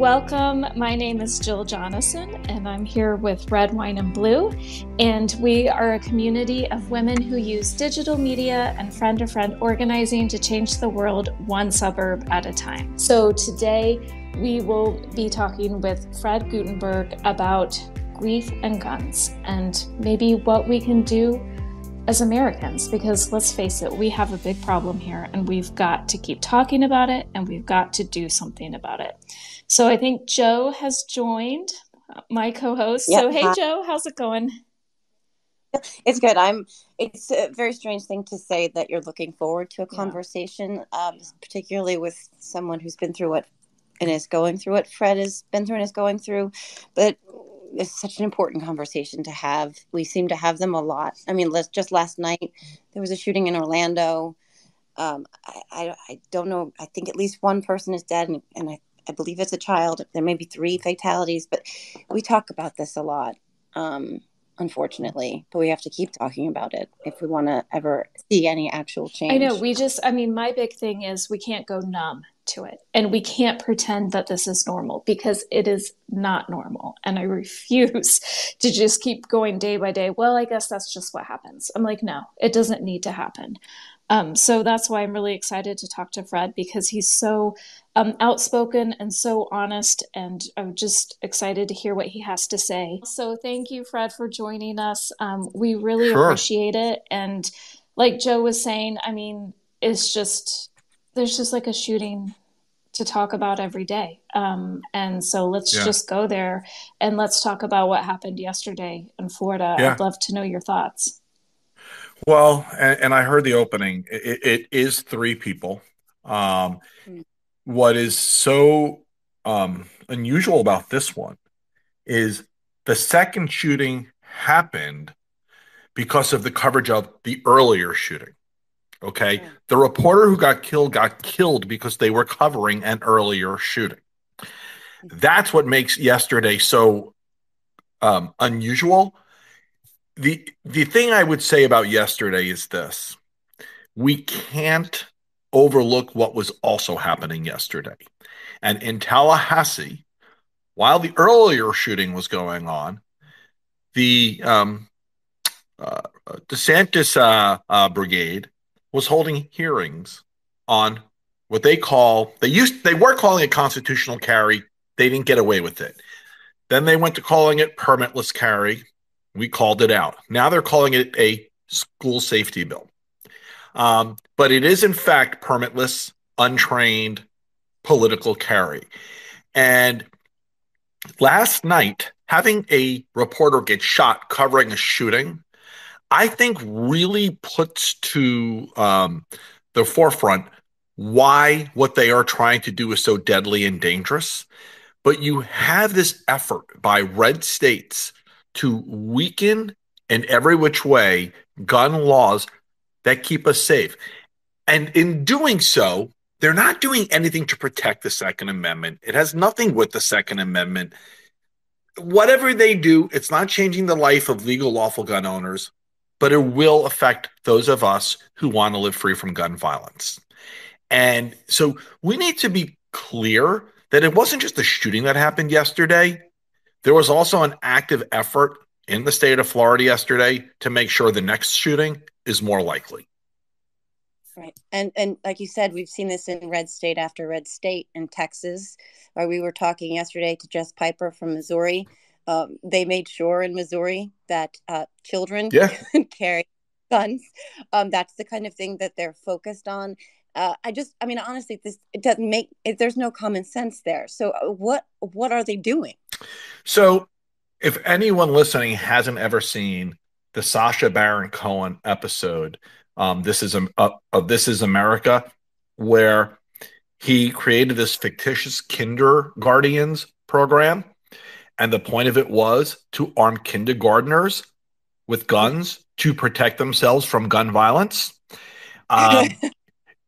Welcome. My name is Jill Jonathan, and I'm here with Red, Wine, and Blue. And we are a community of women who use digital media and friend-to-friend organizing to change the world one suburb at a time. So today we will be talking with Fred Guttenberg about grief and guns and maybe what we can do as Americans, because let's face it, we have a big problem here and we've got to keep talking about it and we've got to do something about it. So I think Joe has joined, my co-host. Yep. So hey, Joe, how's it going? It's good. It's a very strange thing to say that you're looking forward to a conversation, particularly with someone who's been through what and is going through what Fred has been through and is going through. But it's such an important conversation to have. We seem to have them a lot. I mean, just last night, there was a shooting in Orlando. I don't know. I think at least one person is dead, and I believe it's a child. There may be 3 fatalities, but we talk about this a lot, unfortunately. But we have to keep talking about it if we want to ever see any actual change. I know. My big thing is we can't go numb to it. And we can't pretend that this is normal because it is not normal. And I refuse to just keep going day by day. Well, I guess that's just what happens. I'm like, no, it doesn't need to happen. So that's why I'm really excited to talk to Fred, because he's so outspoken and so honest, and I'm just excited to hear what he has to say. So thank you, Fred, for joining us. We really appreciate it. And like Joe was saying, I mean, there's just like a shooting to talk about every day. And so let's just go there and let's talk about what happened yesterday in Florida. I'd love to know your thoughts. Well, and I heard the opening. It is 3 people. What is so unusual about this one is the second shooting happened because of the coverage of the earlier shooting. Okay. The reporter who got killed because they were covering an earlier shooting. That's what makes yesterday so unusual. The thing I would say about yesterday is this: we can't overlook what was also happening yesterday. And in Tallahassee, while the earlier shooting was going on, the DeSantis brigade was holding hearings on what they were calling it constitutional carry. They didn't get away with it. Then they went to calling it permitless carry. We called it out. Now they're calling it a school safety bill. But it is, in fact, permitless, untrained political carry. And last night, having a reporter get shot covering a shooting, I think really puts to the forefront why what they are trying to do is so deadly and dangerous. But you have this effort by red states to weaken in every which way gun laws that keep us safe. And in doing so, they're not doing anything to protect the Second Amendment. It has nothing with the Second Amendment. Whatever they do, it's not changing the life of legal, lawful gun owners, but it will affect those of us who want to live free from gun violence. And so we need to be clear that it wasn't just the shooting that happened yesterday. There was also an active effort in the state of Florida yesterday to make sure the next shooting is more likely. Right. And like you said, we've seen this in red state after red state. In Texas, where we were talking yesterday to Jess Piper from Missouri. They made sure in Missouri that children can carry guns. That's the kind of thing that they're focused on. Honestly, it doesn't make it. There's no common sense there. So what are they doing? So if anyone listening hasn't ever seen the Sacha Baron Cohen episode, This is America, where he created this fictitious kindergartens program. And the point of it was to arm kindergartners with guns to protect themselves from gun violence.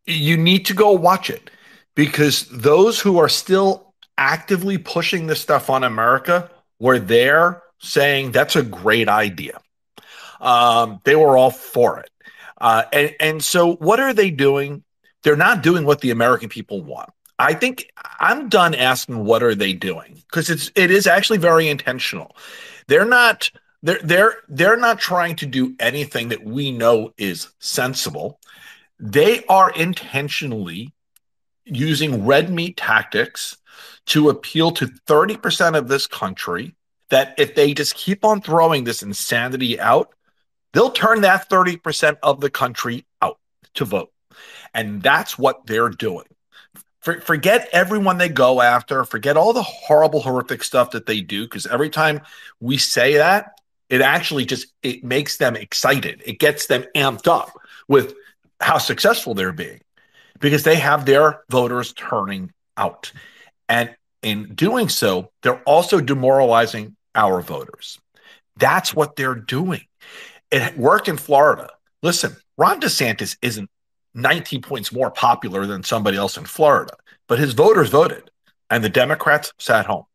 You need to go watch it, because those who are still actively pushing this stuff on America were there saying that's a great idea. They were all for it. And so what are they doing? They're not doing what the American people want. I think I'm done asking what are they doing because it is actually very intentional. They're not they're not trying to do anything that we know is sensible. They are intentionally using red meat tactics to appeal to 30% of this country that if they just keep on throwing this insanity out, they'll turn that 30% of the country out to vote. And that's what they're doing. Forget everyone they go after, forget all the horrible, horrific stuff that they do, because every time we say that, it actually just it makes them excited. It gets them amped up with how successful they're being because they have their voters turning out. And in doing so, they're also demoralizing our voters. That's what they're doing. It worked in Florida. Listen, Ron DeSantis isn't 19 points more popular than somebody else in Florida, but his voters voted and the Democrats sat home.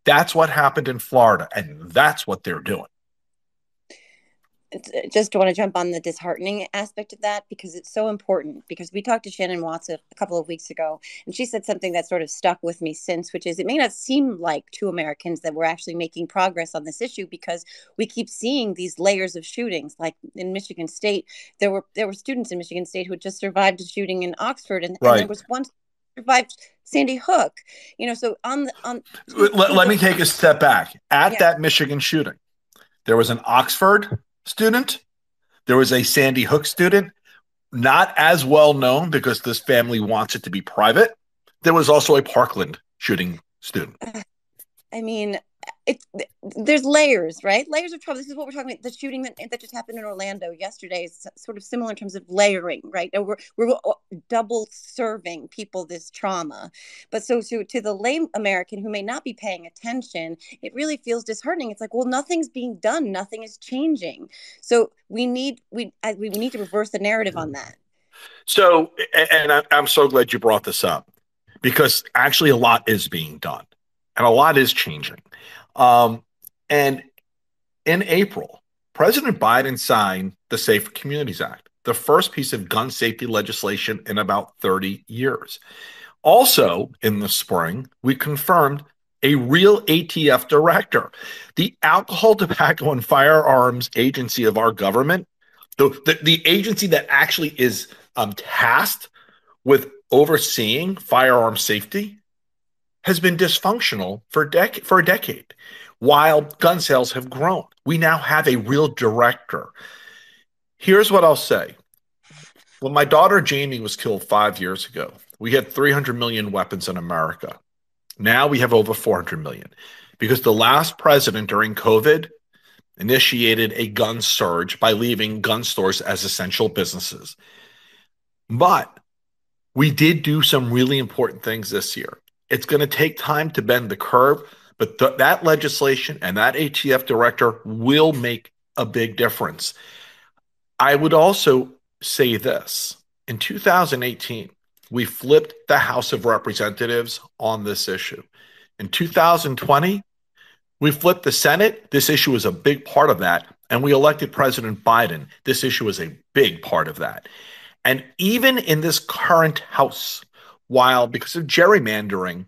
That's what happened in Florida, and that's what they're doing. Just want to jump on the disheartening aspect of that because it's so important. Because we talked to Shannon Watts a couple of weeks ago, and she said something that sort of stuck with me since, which is it may not seem like to Americans that we're actually making progress on this issue because we keep seeing these layers of shootings. Like in Michigan State, there were students in Michigan State who had just survived a shooting in Oxford, and there was one survived Sandy Hook. So let me take a step back. At that Michigan shooting, there was an Oxford student. There was a Sandy Hook student, not as well known because this family wants it to be private. There was also a Parkland shooting student. I mean, there's layers, right? Layers of trouble. This is what we're talking about. The shooting that just happened in Orlando yesterday is sort of similar in terms of layering, right? We're double serving people this trauma. But so to the lay American who may not be paying attention, it really feels disheartening. It's like, well, nothing's being done. Nothing is changing. So we need to reverse the narrative on that. So, and I'm so glad you brought this up because actually a lot is being done and a lot is changing. And in April, President Biden signed the Safer Communities Act, the first piece of gun safety legislation in about 30 years. Also, in the spring, we confirmed a real ATF director. The Alcohol, Tobacco, and Firearms Agency of our government, the agency that actually is tasked with overseeing firearm safety, has been dysfunctional for a decade. While gun sales have grown, we now have a real director. Here's what I'll say. When my daughter Jamie was killed 5 years ago, we had 300 million weapons in America. Now we have over 400 million because the last president during COVID initiated a gun surge by leaving gun stores as essential businesses. But we did do some really important things this year. It's going to take time to bend the curve, but that legislation and that ATF director will make a big difference. I would also say this. In 2018, we flipped the House of Representatives on this issue. In 2020, we flipped the Senate. This issue was a big part of that. And we elected President Biden. This issue was a big part of that. And even in this current House, while because of gerrymandering,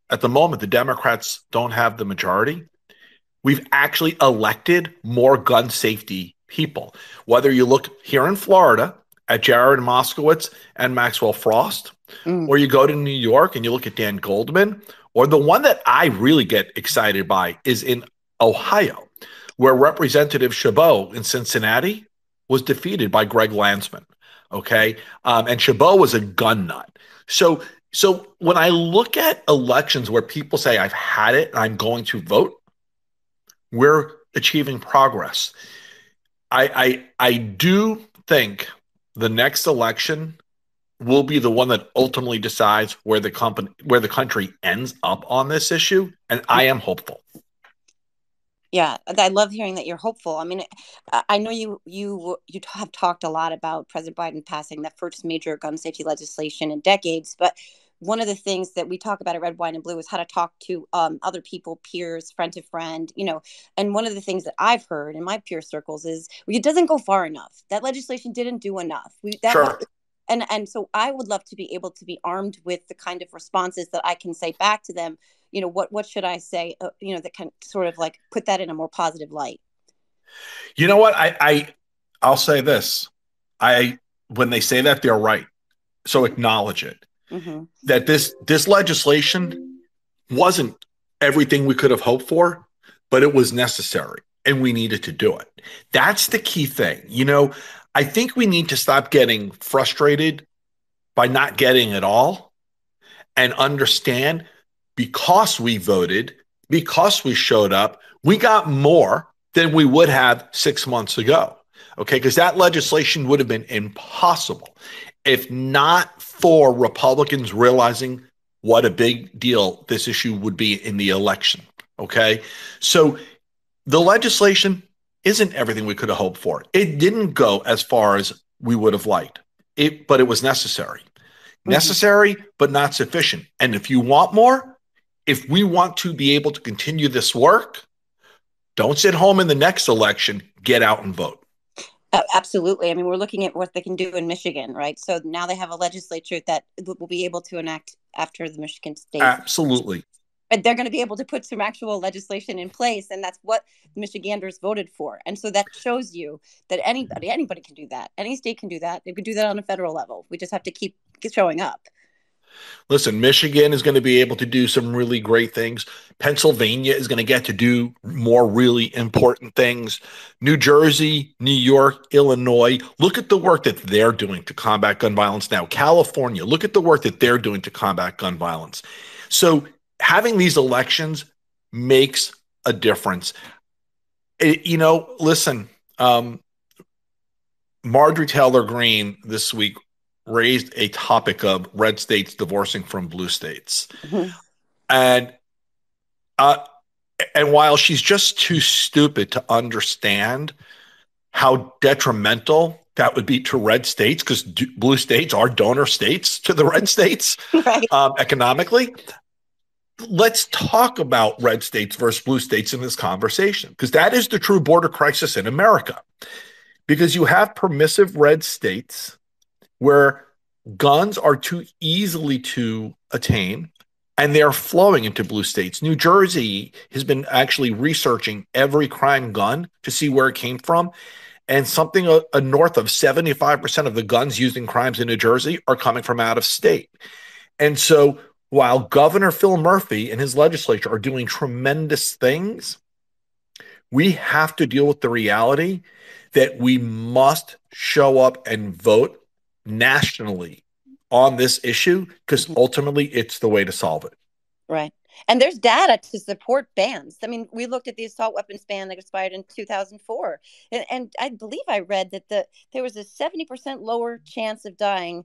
at the moment, the Democrats don't have the majority, we've actually elected more gun safety people. Whether you look here in Florida at Jared Moskowitz and Maxwell Frost, or you go to New York and you look at Dan Goldman, or the one that I really get excited by is in Ohio, where Representative Chabot in Cincinnati was defeated by Greg Landsman. Okay. And Chabot was a gun nut. So when I look at elections where people say, I've had it and I'm going to vote, we're achieving progress. I do think the next election will be the one that ultimately decides where the country ends up on this issue. And I am hopeful. Yeah, I love hearing that you're hopeful. I mean, I know you have talked a lot about President Biden passing the first major gun safety legislation in decades, but one of the things that we talk about at Red, Wine, and Blue is how to talk to other people, peers, friend to friend, and one of the things that I've heard in my peer circles is it doesn't go far enough. That legislation didn't do enough. Sure. And so I would love to be able to be armed with the kind of responses that I can say back to them. What should I say, that can sort of like put that in a more positive light. You know what? I'll say this. When they say that, they're right. So acknowledge it. Mm-hmm. That this legislation wasn't everything we could have hoped for, but it was necessary and we needed to do it. That's the key thing. I think we need to stop getting frustrated by not getting it all and understand, because we voted, because we showed up, we got more than we would have 6 months ago. Okay, because that legislation would have been impossible if not for Republicans realizing what a big deal this issue would be in the election. Okay, so the legislation isn't everything we could have hoped for. It didn't go as far as we would have liked it, but it was necessary. Necessary, but not sufficient. And if you want more, if we want to be able to continue this work, don't sit home in the next election, get out and vote. Absolutely. I mean, we're looking at what they can do in Michigan, right? So now they have a legislature that will be able to enact after the Michigan state. Absolutely. But they're going to be able to put some actual legislation in place. And that's what Michiganders voted for. And so that shows you that anybody can do that. Any state can do that. They could do that on a federal level. We just have to keep showing up. Listen, Michigan is going to be able to do some really great things. Pennsylvania is going to get to do more really important things. New Jersey, New York, Illinois, look at the work that they're doing to combat gun violence now. California, look at the work that they're doing to combat gun violence. So having these elections makes a difference. Listen, Marjorie Taylor Greene this week raised a topic of red states divorcing from blue states. Mm-hmm. And while she's just too stupid to understand how detrimental that would be to red states, because blue states are donor states to the red states, right. Economically, let's talk about red states versus blue states in this conversation, because that is the true border crisis in America. Because you have permissive red states where guns are too easily to attain, and they're flowing into blue states. New Jersey has been actually researching every crime gun to see where it came from, and something north of 75% of the guns used in crimes in New Jersey are coming from out of state. And so while Governor Phil Murphy and his legislature are doing tremendous things, we have to deal with the reality that we must show up and vote nationally on this issue, because ultimately it's the way to solve it. Right. And there's data to support bans. I mean, we looked at the assault weapons ban that expired in 2004. And I believe I read that there was a 70% lower chance of dying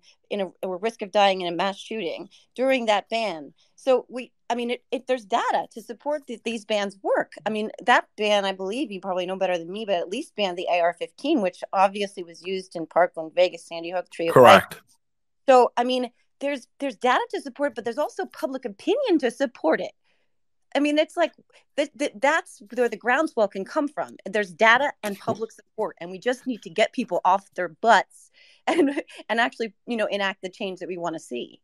or risk of dying in a mass shooting during that ban. So there's data to support these bans work. I mean, that ban, I believe you probably know better than me, but at least banned the AR-15, which obviously was used in Parkland, Vegas, Sandy Hook, Trio. Correct. So, I mean, there's data to support it, but there's also public opinion to support it. I mean, it's like that's where the groundswell can come from. There's data and public support, and we just need to get people off their butts and actually, enact the change that we want to see.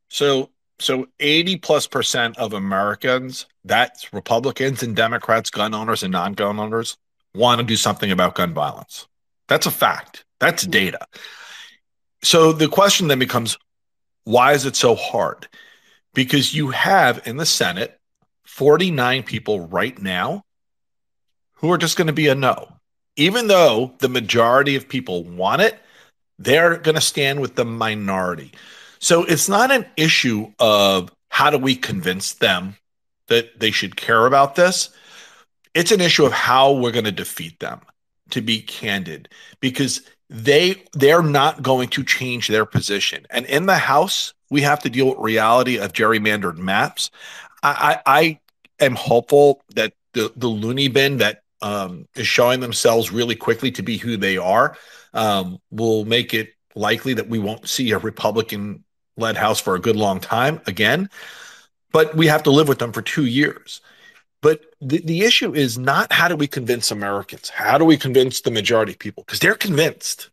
So 80+% of Americans, that's Republicans and Democrats, gun owners and non-gun owners, want to do something about gun violence. That's a fact. That's data. So the question then becomes, why is it so hard? Because you have in the Senate 49 people right now who are just going to be a no. Even though the majority of people want it, they're going to stand with the minority. So it's not an issue of how do we convince them that they should care about this. It's an issue of how we're going to defeat them, to be candid, because they're not going to change their position. And in the House, we have to deal with reality of gerrymandered maps. I am hopeful that the loony bin that is showing themselves really quickly to be who they are will make it likely that we won't see a Republican-led House for a good long time again. But we have to live with them for 2 years. But the issue is not how do we convince Americans? How do we convince the majority of people? Because they're convinced.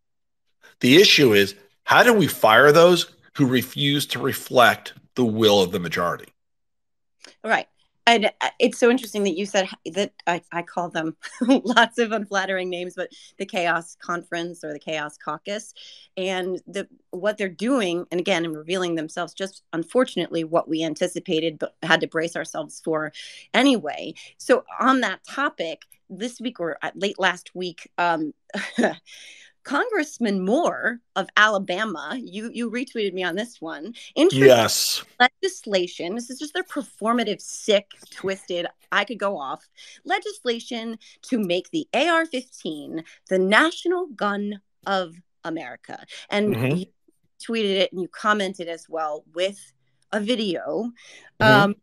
The issue is How do we fire those who refuse to reflect the will of the majority? Right. And it's so interesting that you said that I call them lots of unflattering names, but the Chaos Conference or the Chaos Caucus, and what they're doing, and again, in revealing themselves, just unfortunately what we anticipated, but had to brace ourselves for anyway. So on that topic, this week or late last week, Congressman Moore of Alabama, you retweeted me on this one, introduced Yes. legislation. This is just their performative, sick, twisted, I could go off legislation to make the AR-15 the national gun of America. And you tweeted it and you commented as well with a video. And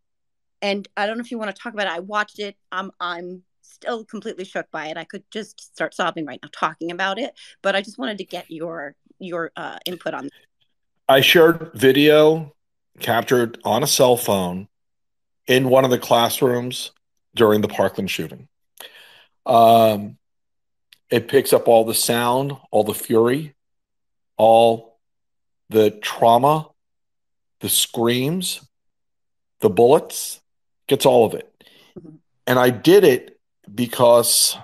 I don't know if you want to talk about it. I watched it. I'm still completely shook by it. I could just start sobbing right now talking about it, but I just wanted to get your input on that. I shared video captured on a cell phone in one of the classrooms during the Parkland shooting. It picks up all the sound, all the fury, all the trauma, the screams, the bullets, gets all of it. And I did it because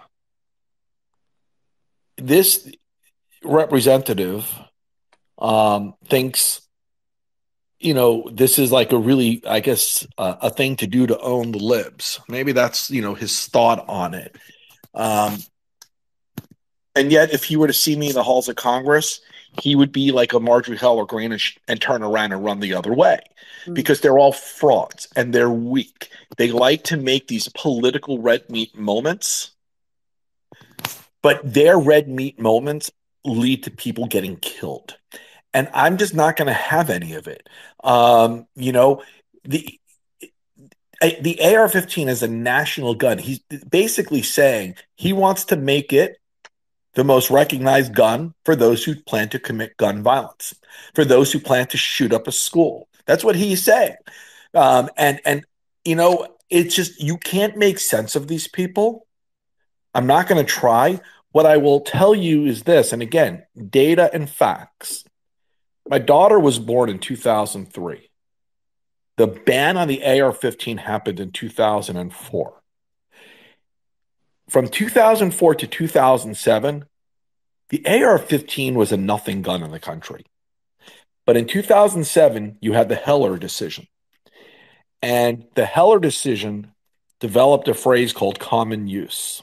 this representative thinks, this is like a really, I guess, a thing to do to own the libs. Maybe that's, his thought on it. And yet, if he were to see me in the halls of Congress, he would be like a Marjorie Heller Green and turn around and run the other way, because they're all frauds and they're weak. They like to make these political red meat moments, but their red meat moments lead to people getting killed. And I'm just not going to have any of it. The AR-15 is a national gun. He's basically saying he wants to make it the most recognized gun for those who plan to commit gun violence, for those who plan to shoot up a school. That's what he's saying. It's just, you can't make sense of these people. I'm not going to try. What I will tell you is this, and again, data and facts. My daughter was born in 2003. The ban on the AR-15 happened in 2004. From 2004 to 2007, the AR-15 was a nothing gun in the country. But in 2007, you had the Heller decision. And the Heller decision developed a phrase called common use.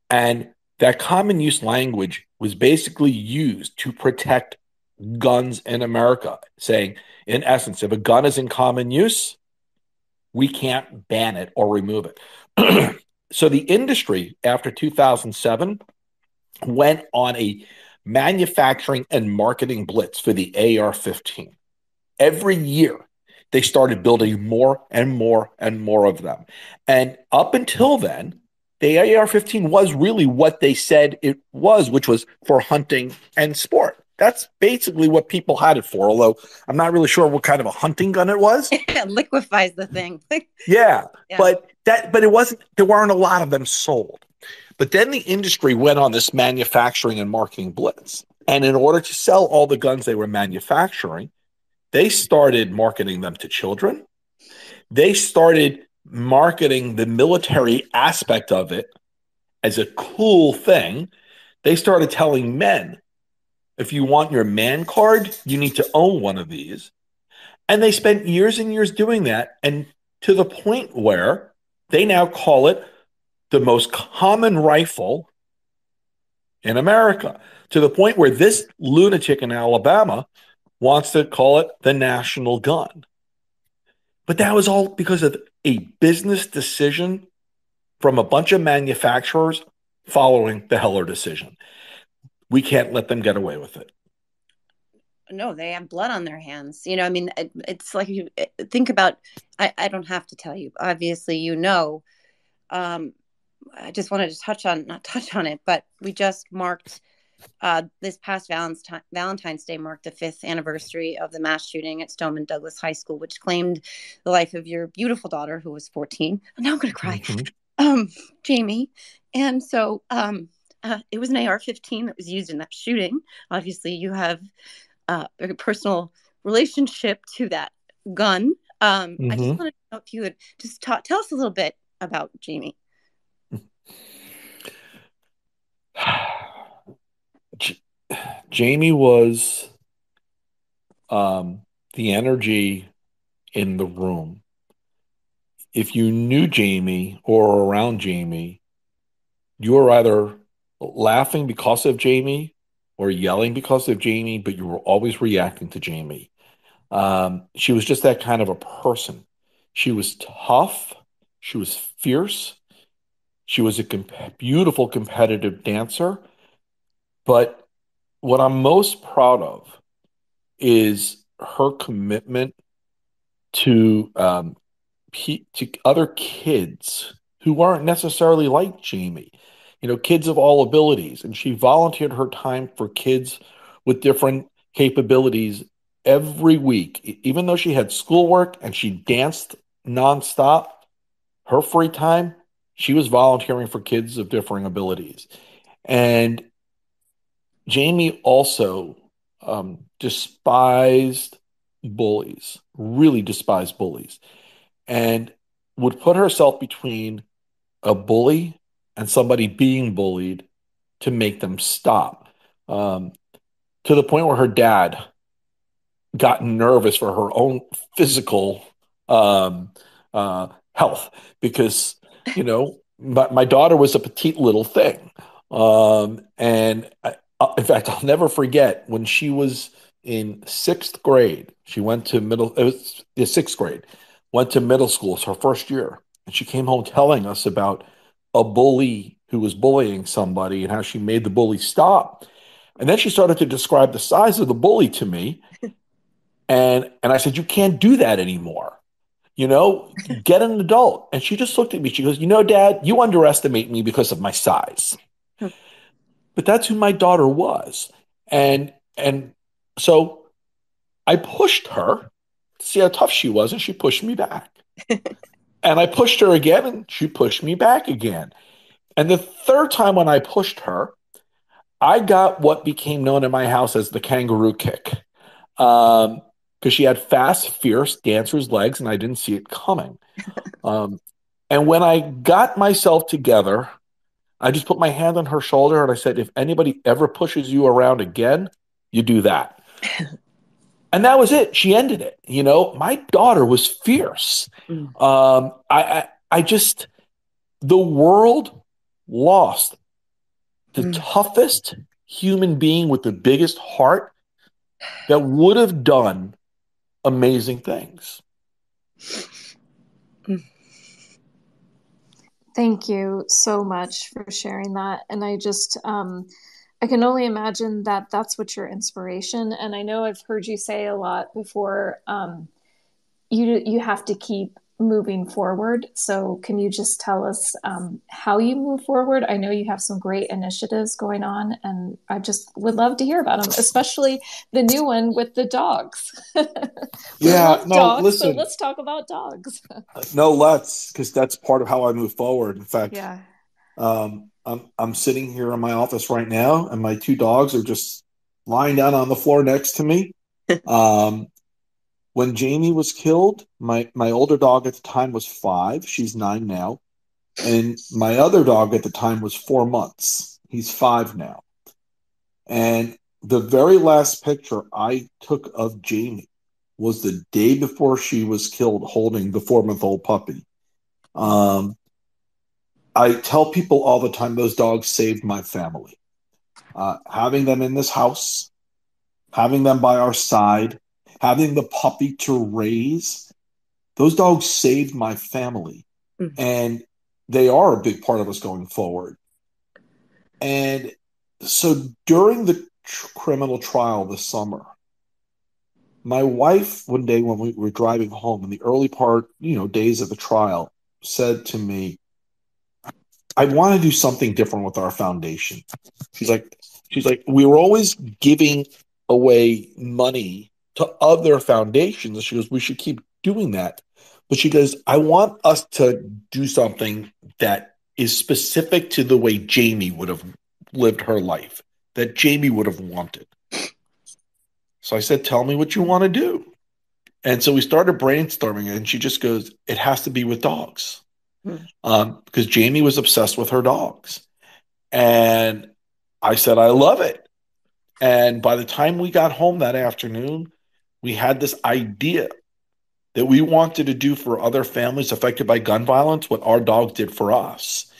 And that common use language was basically used to protect guns in America, saying, in essence, if a gun is in common use, we can't ban it or remove it. So the industry, after 2007, went on a manufacturing and marketing blitz for the AR-15. Every year, they started building more and more and more of them. And up until then, the AR-15 was really what they said it was, which was for hunting and sport. That's basically what people had it for, although I'm not really sure what kind of a hunting gun it was. It liquefies the thing. Yeah. But it wasn't, there weren't a lot of them sold. But then the industry went on this manufacturing and marketing blitz. And in order to sell all the guns they were manufacturing, they started marketing them to children. They started marketing the military aspect of it as a cool thing. They started telling men, if you want your man card, you need to own one of these. And they spent years and years doing that. And to the point where they now call it the most common rifle in America, to the point where this lunatic in Alabama wants to call it the national gun. But that was all because of a business decision from a bunch of manufacturers following the Heller decision. We can't let them get away with it. No, they have blood on their hands. It's like, you think about, I don't have to tell you, obviously, I just wanted to not touch on it, but we just marked this past Valentine's Day marked the 5th anniversary of the mass shooting at Stoneman Douglas High School, which claimed the life of your beautiful daughter, who was 14. Now I'm going to cry. Jamie. And so it was an AR-15 that was used in that shooting. Obviously, you have a very personal relationship to that gun. I just wanted to know if you would just tell us a little bit about Jamie. Jamie was the energy in the room. If you knew Jamie or around Jamie, you were either laughing because of Jamie or yelling because of Jamie, but you were always reacting to Jamie. She was just that kind of a person. She was tough. She was fierce. She was a beautiful competitive dancer. But what I'm most proud of is her commitment to to other kids who weren't necessarily like Jamie, kids of all abilities. And she volunteered her time for kids with different capabilities every week, even though she had schoolwork and she danced nonstop. Her free time, she was volunteering for kids of differing abilities. And Jamie also despised bullies, really despised bullies, and would put herself between a bully and somebody being bullied to make them stop. To the point where her dad got nervous for her own physical um, health because, my daughter was a petite little thing. And in fact, I'll never forget when she was in sixth grade, she went to it was the sixth grade, went to middle school. It's her first year. And she came home telling us about a bully who was bullying somebody and how she made the bully stop. And then she started to describe the size of the bully to me. And I said, you can't do that anymore. Get an adult. And she just looked at me. She goes, Dad, you underestimate me because of my size. But that's who my daughter was. And so I pushed her to see how tough she was, and she pushed me back. And I pushed her again, and she pushed me back again. And the third time when I pushed her, I got what became known in my house as the kangaroo kick. Because she had fast, fierce dancer's legs, and I didn't see it coming. And when I got myself together, I just put my hand on her shoulder and I said, if anybody ever pushes you around again, you do that. And that was it. She ended it. My daughter was fierce. I just, the world lost the toughest human being with the biggest heart that would have done amazing things. Thank you so much for sharing that. And I can only imagine that that's what your inspiration. And I know I've heard you say a lot before, you have to keep moving forward. So can you just tell us how you move forward? I know you have some great initiatives going on, and I just would love to hear about them, especially the new one with the dogs. Dogs, listen. So let's talk about dogs. Because that's part of how I move forward. In fact, I'm sitting here in my office right now, and my two dogs are just lying down on the floor next to me. When Jamie was killed, my older dog at the time was 5. She's 9 now. And my other dog at the time was 4 months. He's 5 now. And the very last picture I took of Jamie was the day before she was killed, holding the 4-month-old puppy. I tell people all the time those dogs saved my family. Having them in this house, having them by our side, having the puppy to raise, those dogs saved my family. And they are a big part of us going forward. And so during the criminal trial this summer, my wife, one day when we were driving home in the early part, days of the trial, said to me, I want to do something different with our foundation. She's like, we were always giving away money to other foundations. She goes, we should keep doing that. But she goes, I want us to do something that is specific to the way Jamie would have lived her life that Jamie would have wanted. So I said, tell me what you want to do. And so we started brainstorming, and she just goes, it has to be with dogs. Because Jamie was obsessed with her dogs. And I said, I love it. And by the time we got home that afternoon, we had this idea that we wanted to do for other families affected by gun violence what our dog did for us.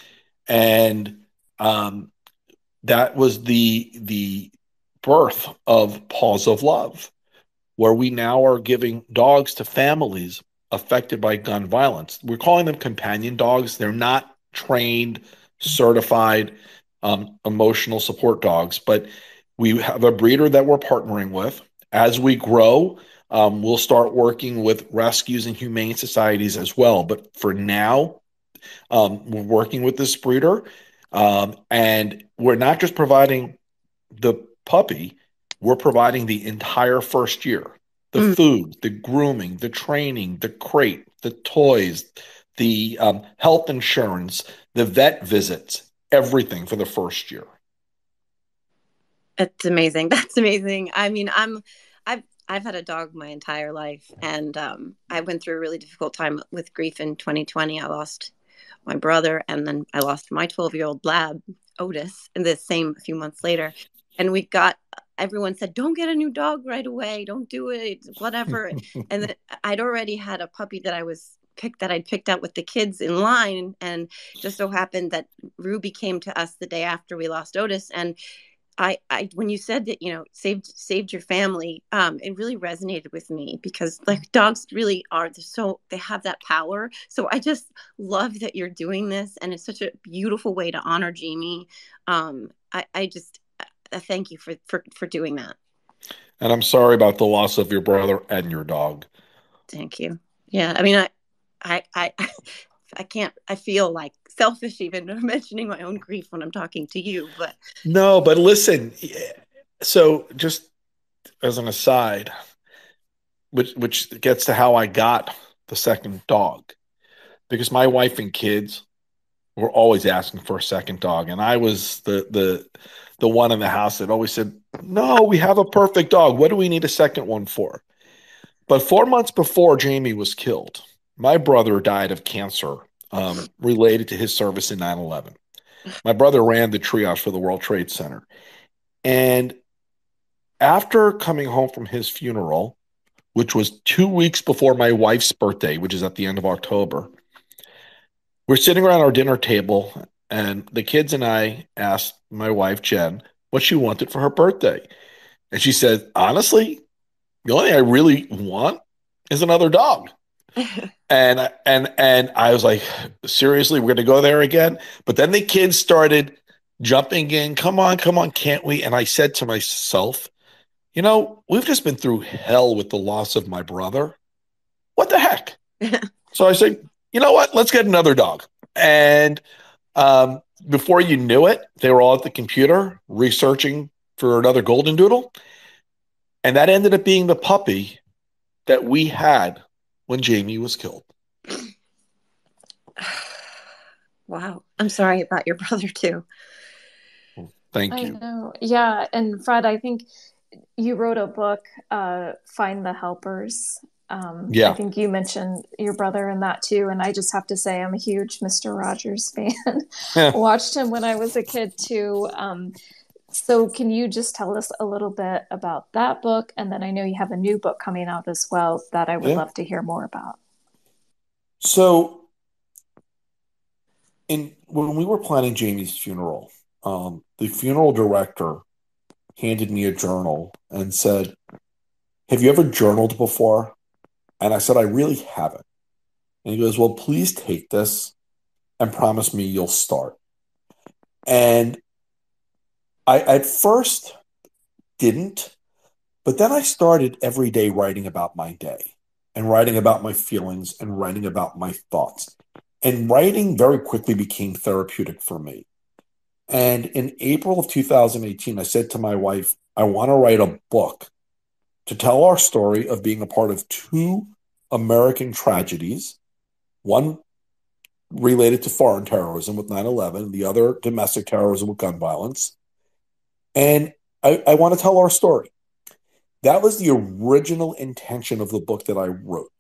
And that was the birth of Paws of Love, where we now are giving dogs to families affected by gun violence. We're calling them companion dogs. They're not trained, certified, emotional support dogs, but we have a breeder that we're partnering with. As we grow, we'll start working with rescues and humane societies as well. But for now, we're working with this breeder, and we're not just providing the puppy, we're providing the entire first year. The food, the grooming, the training, the crate, the toys, the health insurance, the vet visits, everything for the first year. It's amazing. That's amazing. I mean, I've had a dog my entire life, and I went through a really difficult time with grief in 2020. I lost my brother, and then I lost my 12-year-old lab, Otis, in the same few months later. And everyone said, don't get a new dog right away. Don't do it, whatever. And then I'd already had a puppy that I'd picked out with the kids in line. And just so happened that Ruby came to us the day after we lost Otis. And I when you said that, saved your family, it really resonated with me, because like dogs really are they have that power. So I just love that you're doing this, and it's such a beautiful way to honor Jamie. I just thank you for doing that. And I'm sorry about the loss of your brother and your dog. Thank you. Yeah, I mean, I can't. I feel like selfish even mentioning my own grief when I'm talking to you. But no, but listen. So just as an aside, which gets to how I got the second dog, because my wife and kids were always asking for a second dog, and I was the one in the house that always said, "No, we have a perfect dog. What do we need a second one for?" But 4 months before Jamie was killed, my brother died of cancer related to his service in 9/11. My brother ran the triage for the World Trade Center. And after coming home from his funeral, which was 2 weeks before my wife's birthday, which is at the end of October, we're sitting around our dinner table, and the kids and I asked my wife, Jen, what she wanted for her birthday. And she said, honestly, the only thing I really want is another dog. And I was like, seriously, we're going to go there again? But then the kids started jumping in. Come on, can't we? And I said to myself, we've just been through hell with the loss of my brother. What the heck? So I said, you know what? Let's get another dog. And before you knew it, they were all at the computer researching for another golden doodle. And that ended up being the puppy that we had when Jamie was killed. Wow. I'm sorry about your brother too. Thank you. I know. Yeah. And Fred, I think you wrote a book, Find the Helpers. Yeah. I think you mentioned your brother in that too. And I just have to say, I'm a huge Mr. Rogers fan. Watched him when I was a kid too. So can you just tell us a little bit about that book? And then I know you have a new book coming out as well that I would love to hear more about. So when we were planning Jamie's funeral, the funeral director handed me a journal and said, have you ever journaled before? And I said, I really haven't. And he goes, well, please take this and promise me you'll start. And I at first didn't, but then I started every day writing about my day and writing about my feelings and writing about my thoughts. And writing very quickly became therapeutic for me. And in April of 2018, I said to my wife, I want to write a book to tell our story of being a part of two American tragedies, one related to foreign terrorism with 9/11, the other domestic terrorism with gun violence. And I want to tell our story. That was the original intention of the book that I wrote.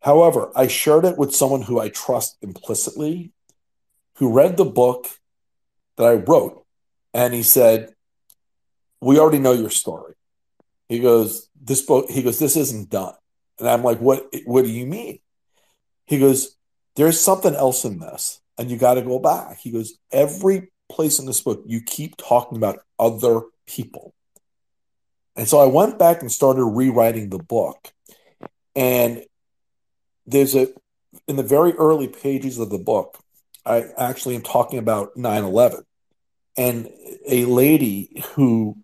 However, I shared it with someone who I trust implicitly, who read the book that I wrote, and he said, "We already know your story." He goes, "This book," he goes, "this isn't done." And I'm like, What do you mean?" He goes, "There's something else in this, and you got to go back." He goes, "Every place in this book, you keep talking about other people." And so I went back and started rewriting the book. And there's in the very early pages of the book, I actually am talking about 9/11 and a lady who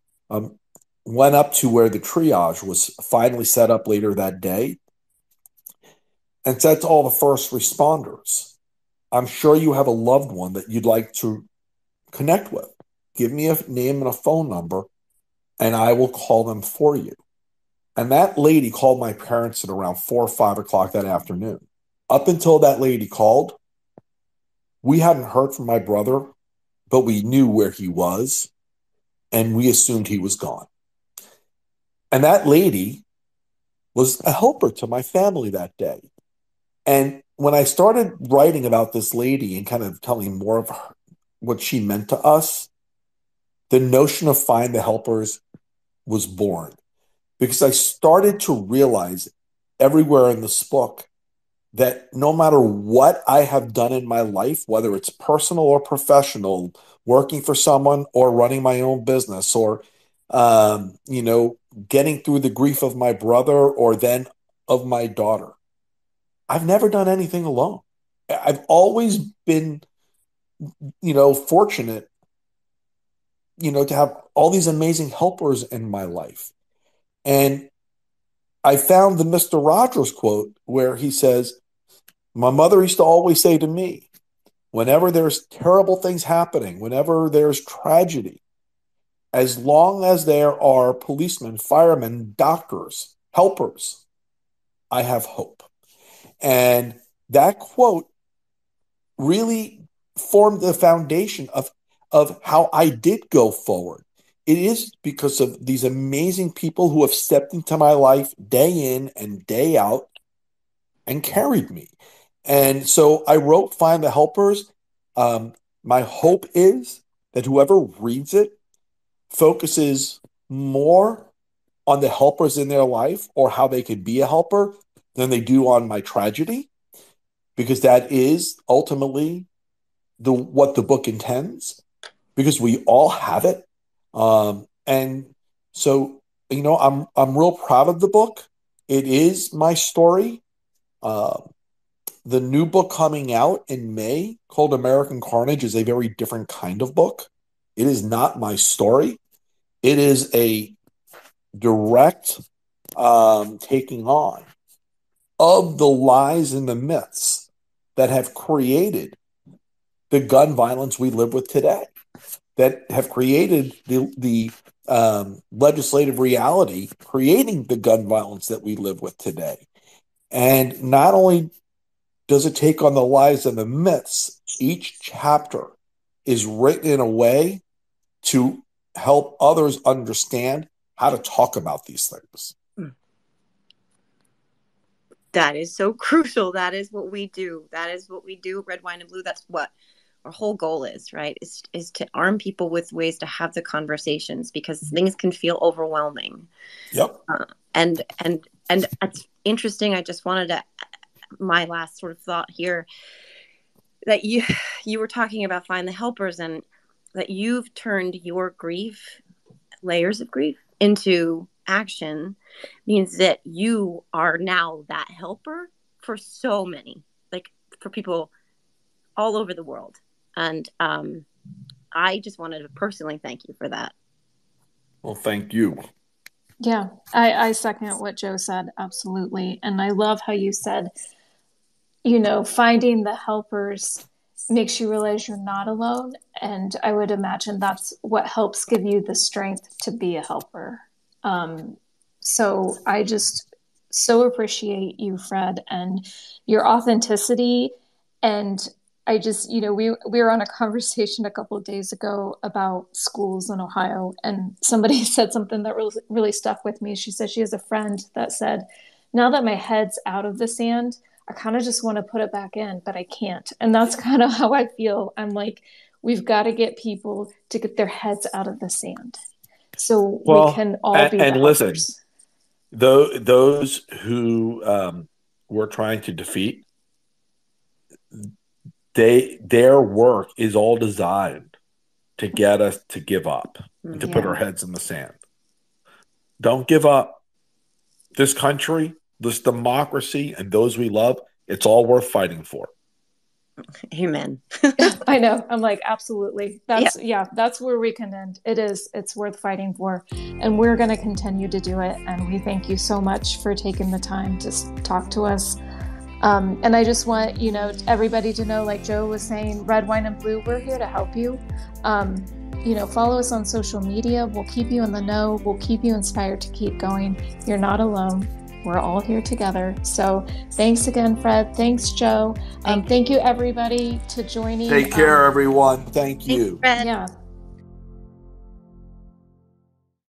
went up to where the triage was finally set up later that day and said to all the first responders, "I'm sure you have a loved one that you'd like to connect with. Give me a name and a phone number, and I will call them for you." And that lady called my parents at around 4 or 5 o'clock that afternoon. Up until that lady called, we hadn't heard from my brother, but we knew where he was, and we assumed he was gone. And that lady was a helper to my family that day. And when I started writing about this lady and kind of telling more of her, what she meant to us, the notion of Find the Helpers was born. Because I started to realize everywhere in this book that no matter what I have done in my life, whether it's personal or professional, working for someone or running my own business or, getting through the grief of my brother or then of my daughter, I've never done anything alone. I've always been, fortunate, to have all these amazing helpers in my life. And I found the Mr. Rogers quote where he says, "My mother used to always say to me, whenever there's terrible things happening, whenever there's tragedy, as long as there are policemen, firemen, doctors, helpers, I have hope." And that quote really formed the foundation of how I did go forward. It is because of these amazing people who have stepped into my life day in and day out and carried me. And so I wrote Find the Helpers. My hope is that whoever reads it focuses more on the helpers in their life or how they could be a helper than they do on my tragedy, because that is ultimately what the book intends, because we all have it. And so, I'm real proud of the book. It is my story. The new book coming out in May called American Carnage is a very different kind of book. It is not my story. It is a direct taking on of the lies and the myths that have created the gun violence we live with today, that have created the legislative reality creating the gun violence that we live with today. And not only does it take on the lies and the myths, each chapter is written in a way to help others understand how to talk about these things. That is so crucial. That is what we do. That is what we do. Red, Wine, and Blue. That's what our whole goal is, right? Is to arm people with ways to have the conversations, because things can feel overwhelming. Yep. And it's interesting. I just wanted to, my last sort of thought here, that you were talking about Find the Helpers, and that you've turned your grief, layers of grief, into action, means that you are now that helper for so many, like for people all over the world. And I just wanted to personally thank you for that. Well, thank you. Yeah, I second what Joe said, absolutely. And I love how you said, finding the helpers makes you realize you're not alone. And I would imagine that's what helps give you the strength to be a helper. So I just so appreciate you, Fred, and your authenticity And I just, we were on a conversation a couple of days ago about schools in Ohio, and somebody said something that really, really stuck with me. She said she has a friend that said, now that my head's out of the sand, I kind of just want to put it back in, but I can't. And that's kind of how I feel. I'm like, we've got to get people to get their heads out of the sand so we can all be the helpers. Those who we're trying to defeat, their work is all designed to get us to give up and to put our heads in the sand. Don't give up. This country, this democracy, and those we love, it's all worth fighting for. Amen. I know. I'm like, absolutely. That's where we can end. It's worth fighting for. And we're going to continue to do it. And we thank you so much for taking the time to talk to us. And I just want, everybody to know, like Joe was saying, Red, Wine, and Blue, we're here to help you. Follow us on social media. We'll keep you in the know. We'll keep you inspired to keep going. You're not alone. We're all here together. So thanks again, Fred. Thanks, Joe. Thank you, everybody, to joining. Take care, everyone. Thank you. Thanks, Fred. Yeah.